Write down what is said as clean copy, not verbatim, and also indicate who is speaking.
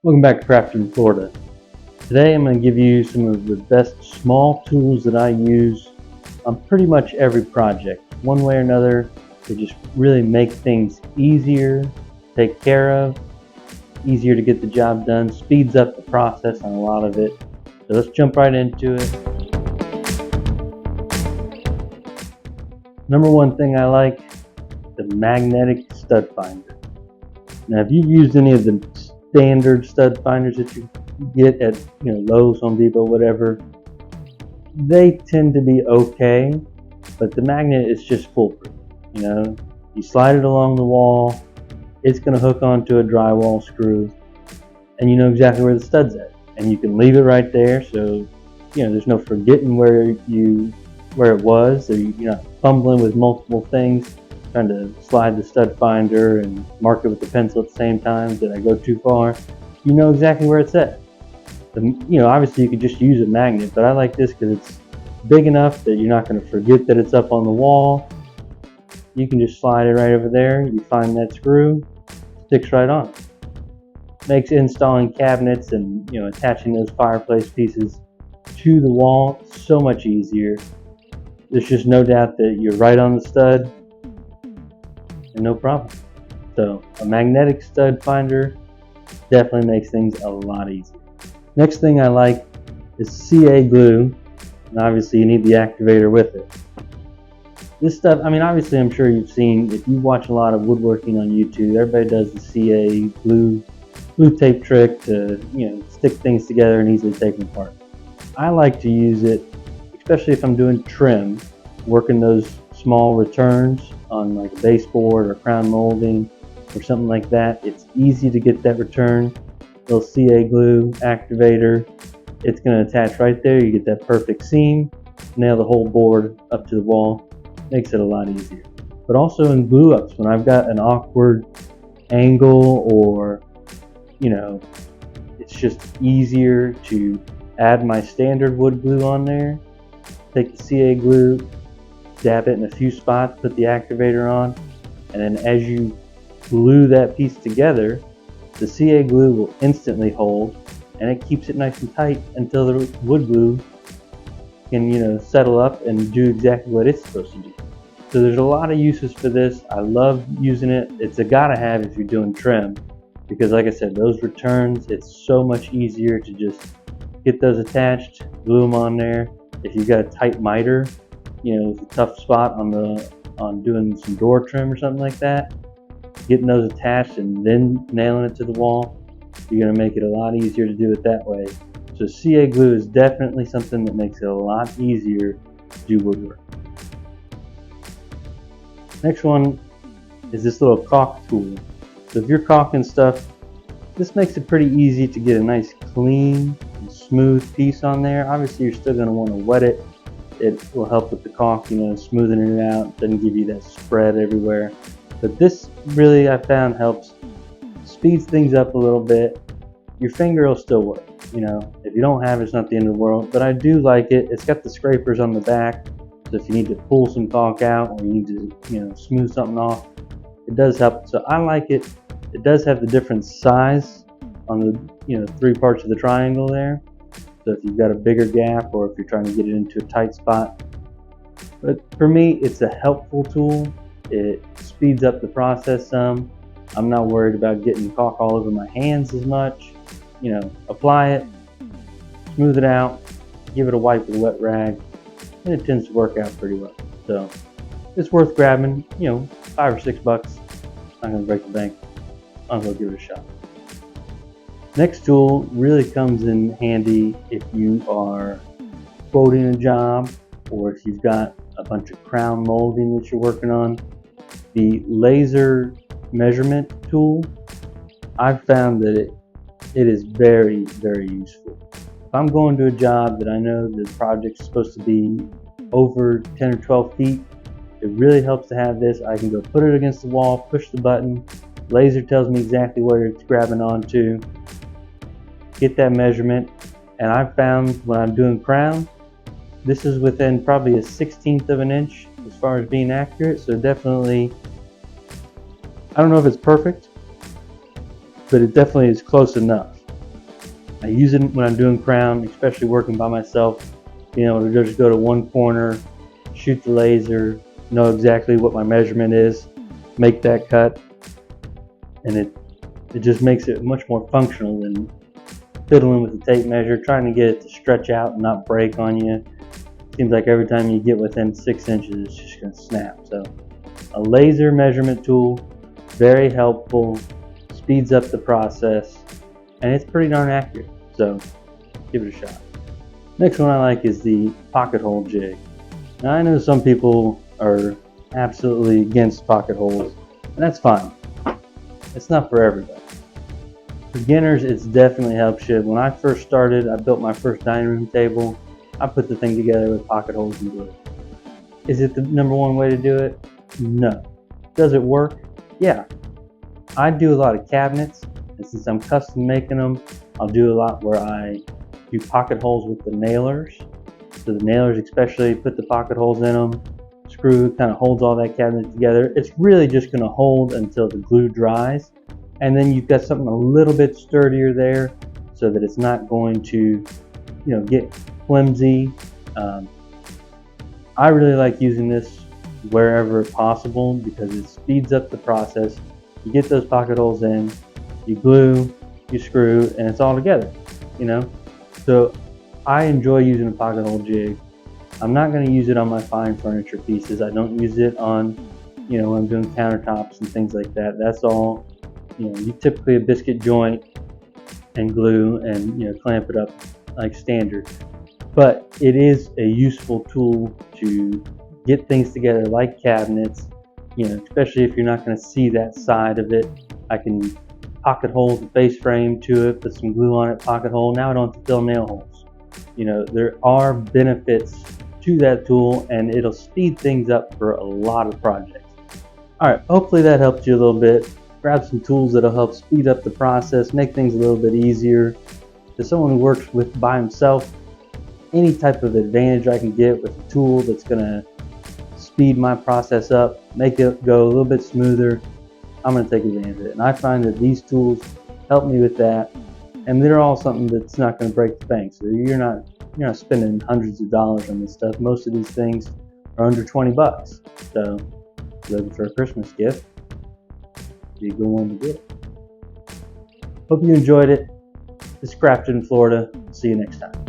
Speaker 1: Welcome back to Crafting Florida. Today I'm going to give you some of the best small tools that I use on pretty much every project. One way or another, they just really make things easier to take care of, easier to get the job done, speeds up the process on a lot of it. So let's jump right into it. Number one thing I like, the magnetic stud finder. Now if you've used any of the standard stud finders that you get at Lowe's, Home Depot, whatever, they tend to be okay, but the magnet is just foolproof. You slide it along the wall, it's going to hook onto a drywall screw, and you know exactly where the stud's at, and you can leave it right there, so there's no forgetting where it was, or you're not fumbling with multiple things trying to slide the stud finder and mark it with the pencil at the same time. Did I go too far? You know exactly where it's at. Obviously you could just use a magnet, but I like this because it's big enough that you're not going to forget that it's up on the wall. You can just slide it right over there. You find that screw, sticks right on. Makes installing cabinets and attaching those fireplace pieces to the wall so much easier. There's just no doubt that you're right on the stud, and no problem. So a magnetic stud finder definitely makes things a lot easier. Next thing I like is CA glue, and obviously you need the activator with it. This stuff, obviously I'm sure you've seen, if you watch a lot of woodworking on YouTube, everybody does the CA glue tape trick to stick things together and easily take them apart. I like to use it, especially if I'm doing trim, working those small returns on like a baseboard or crown molding or something like that. It's easy to get that return. Little CA glue activator, it's going to attach right there. You get that perfect seam, nail the whole board up to the wall. Makes it a lot easier. But also in glue ups, when I've got an awkward angle or it's just easier to add my standard wood glue on there, take the CA glue, dab it in a few spots, put the activator on, and then as you glue that piece together, the CA glue will instantly hold, and it keeps it nice and tight until the wood glue can settle up and do exactly what it's supposed to do. So there's a lot of uses for this. I love using it. It's a gotta have if you're doing trim, because like I said, those returns, it's so much easier to just get those attached, glue them on there. If you've got a tight miter, it's a tough spot on doing some door trim or something like that, getting those attached and then nailing it to the wall, you're going to make it a lot easier to do it that way. So CA glue is definitely something that makes it a lot easier to do woodwork. Next one is this little caulk tool. So if you're caulking stuff, this makes it pretty easy to get a nice clean and smooth piece on there. Obviously you're still going to want to wet it. It will help with the caulk, smoothing it out. Doesn't give you that spread everywhere. But this really, I found, helps, speeds things up a little bit. Your finger will still work. If you don't have it, it's not the end of the world. But I do like it. It's got the scrapers on the back, so if you need to pull some caulk out or you need to, smooth something off, it does help. So I like it. It does have the different size on the, 3 parts of the triangle there. So if you've got a bigger gap or if you're trying to get it into a tight spot. But for me, it's a helpful tool. It speeds up the process some. I'm not worried about getting caulk all over my hands as much. Apply it, smooth it out, give it a wipe with a wet rag, and it tends to work out pretty well. So it's worth grabbing, $5 or $6. Not gonna break the bank. I'll go give it a shot. Next tool really comes in handy if you are quoting a job or if you've got a bunch of crown molding that you're working on. The laser measurement tool, I've found that it is very, very useful. If I'm going to a job that I know the project's supposed to be over 10 or 12 feet, it really helps to have this. I can go put it against the wall, push the button, laser tells me exactly where it's grabbing onto, get that measurement, and I've found when I'm doing crown, this is within probably a 1/16 of an inch as far as being accurate. So definitely, I don't know if it's perfect, but it definitely is close enough. I use it when I'm doing crown, especially working by myself, being able to just go to one corner, shoot the laser, know exactly what my measurement is, make that cut, and it just makes it much more functional than fiddling with the tape measure, trying to get it to stretch out and not break on you. Seems like every time you get within 6 inches, it's just going to snap. So a laser measurement tool, very helpful, speeds up the process, and it's pretty darn accurate. So give it a shot. Next one I like is the pocket hole jig. Now I know some people are absolutely against pocket holes, and that's fine. It's not for everybody. Beginners, it's definitely helps you. When I first started, I built my first dining room table. I put the thing together with pocket holes and glue. Is it the #1 way to do it? No. Does it work? Yeah. I do a lot of cabinets, and since I'm custom making them, I'll do a lot where I do pocket holes with the nailers. So the nailers especially put the pocket holes in them. Screw kind of holds all that cabinet together. It's really just going to hold until the glue dries. And then you've got something a little bit sturdier there so that it's not going to, get flimsy. I really like using this wherever possible because it speeds up the process. You get those pocket holes in, you glue, you screw, and it's all together, So I enjoy using a pocket hole jig. I'm not going to use it on my fine furniture pieces. I don't use it on, when I'm doing countertops and things like that. That's all, you typically a biscuit joint and glue and, clamp it up like standard. But it is a useful tool to get things together like cabinets, especially if you're not going to see that side of it. I can pocket hole the base frame to it, put some glue on it, pocket hole. Now I don't have to fill nail holes. There are benefits to that tool, and it'll speed things up for a lot of projects. All right, hopefully that helped you a little bit. Grab some tools that'll help speed up the process, make things a little bit easier. To someone who works by himself, any type of advantage I can get with a tool that's going to speed my process up, make it go a little bit smoother, I'm going to take advantage of it. And I find that these tools help me with that, and they're all something that's not going to break the bank. So you're not spending hundreds of dollars on this stuff. Most of these things are under 20 bucks. So if you're looking for a Christmas gift, be a good one to get. Hope you enjoyed it. This is Crafted in Florida. See you next time.